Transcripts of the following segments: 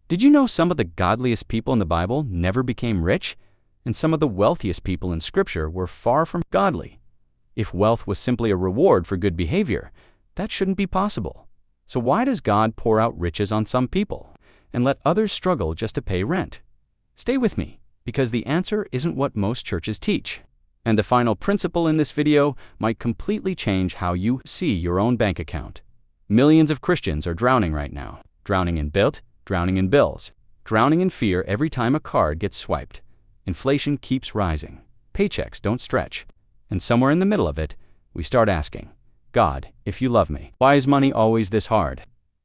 Did you know some of the godliest people in the Bible never became rich? And some of the wealthiest people in Scripture were far from godly. If wealth was simply a reward for good behavior, that shouldn't be possible. So why does God pour out riches on some people and let others struggle just to pay rent? Stay with me, because the answer isn't what most churches teach. And the final principle in this video might completely change how you see your own bank account. Millions of Christians are drowning right now. Drowning in debt, drowning in bills, drowning in fear every time a card gets swiped. Inflation keeps rising. Paychecks don't stretch. And somewhere in the middle of it, we start asking, God, if you love me, why is money always this hard?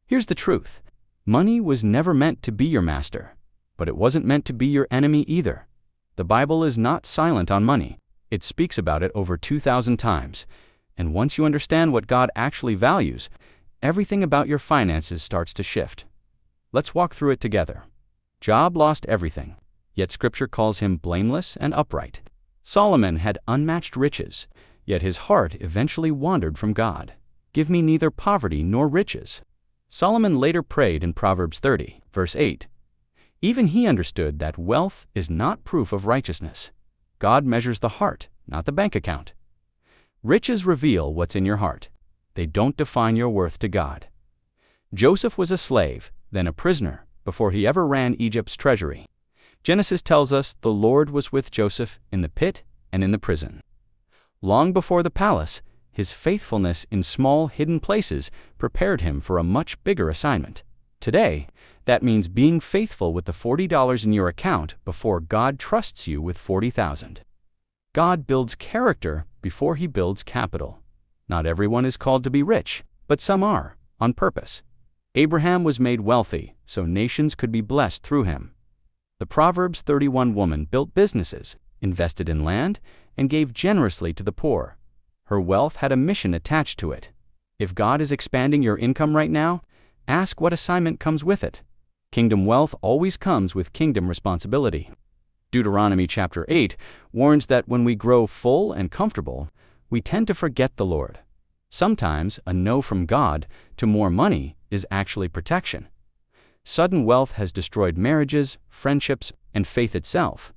Here's the truth. Money was never meant to be your master, but it wasn't meant to be your enemy either. The Bible is not silent on money. It speaks about it over 2,000 times. And once you understand what God actually values, everything about your finances starts to shift. Let's walk through it together. Job lost everything, yet Scripture calls him blameless and upright. Solomon had unmatched riches, yet his heart eventually wandered from God. Give me neither poverty nor riches. Solomon later prayed in Proverbs 30, verse 8. Even he understood that wealth is not proof of righteousness. God measures the heart, not the bank account. Riches reveal what's in your heart. They don't define your worth to God. Joseph was a slave, then a prisoner, before he ever ran Egypt's treasury. Genesis tells us the Lord was with Joseph in the pit and in the prison. Long before the palace, his faithfulness in small, hidden places prepared him for a much bigger assignment. Today, that means being faithful with the $40 in your account before God trusts you with $40,000. God builds character before he builds capital. Not everyone is called to be rich, but some are, on purpose. Abraham was made wealthy so nations could be blessed through him. The Proverbs 31 woman built businesses, invested in land, and gave generously to the poor. Her wealth had a mission attached to it. If God is expanding your income right now, ask what assignment comes with it. Kingdom wealth always comes with kingdom responsibility. Deuteronomy chapter 8 warns that when we grow full and comfortable, we tend to forget the Lord. Sometimes a no from God to more money is actually protection. Sudden wealth has destroyed marriages, friendships, and faith itself.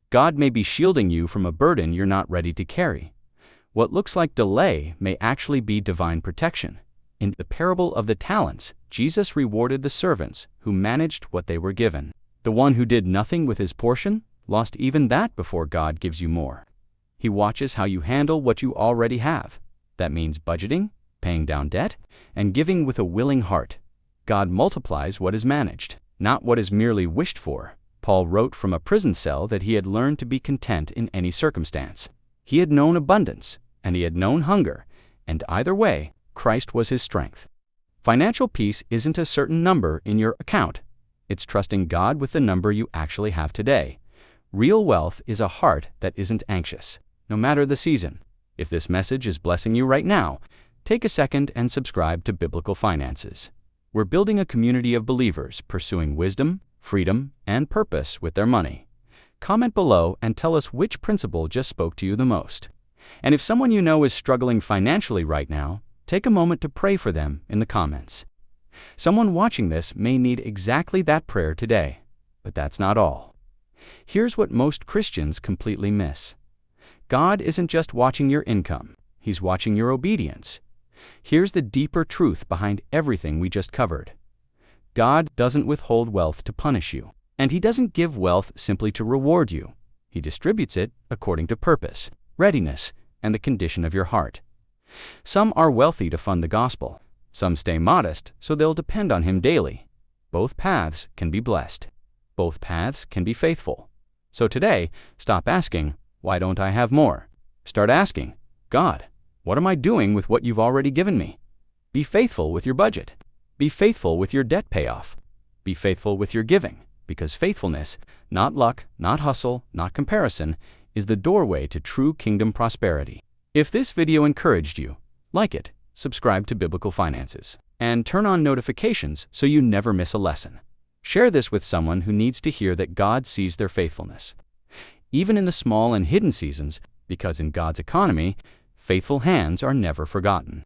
God may be shielding you from a burden you're not ready to carry. What looks like delay may actually be divine protection. In the parable of the talents, Jesus rewarded the servants who managed what they were given. The one who did nothing with his portion lost even that before God gives you more. He watches how you handle what you already have. That means budgeting, paying down debt, and giving with a willing heart. God multiplies what is managed, not what is merely wished for. Paul wrote from a prison cell that he had learned to be content in any circumstance. He had known abundance, and he had known hunger, and either way, Christ was his strength. Financial peace isn't a certain number in your account. It's trusting God with the number you actually have today. Real wealth is a heart that isn't anxious, no matter the season. If this message is blessing you right now, take a second and subscribe to Biblical Finances. We're building a community of believers pursuing wisdom, freedom, and purpose with their money. Comment below and tell us which principle just spoke to you the most. And if someone you know is struggling financially right now, take a moment to pray for them in the comments. Someone watching this may need exactly that prayer today, but that's not all. Here's what most Christians completely miss. God isn't just watching your income, He's watching your obedience. Here's the deeper truth behind everything we just covered. God doesn't withhold wealth to punish you, and He doesn't give wealth simply to reward you. He distributes it according to purpose, readiness, and the condition of your heart. Some are wealthy to fund the gospel. Some stay modest so they'll depend on Him daily. Both paths can be blessed. Both paths can be faithful. So today, stop asking, why don't I have more? Start asking, God, what am I doing with what you've already given me? Be faithful with your budget. Be faithful with your debt payoff. Be faithful with your giving, because faithfulness, not luck, not hustle, not comparison, is the doorway to true kingdom prosperity. If this video encouraged you, like it, subscribe to Biblical Finances, and turn on notifications so you never miss a lesson. Share this with someone who needs to hear that God sees their faithfulness, even in the small and hidden seasons, because in God's economy, faithful hands are never forgotten.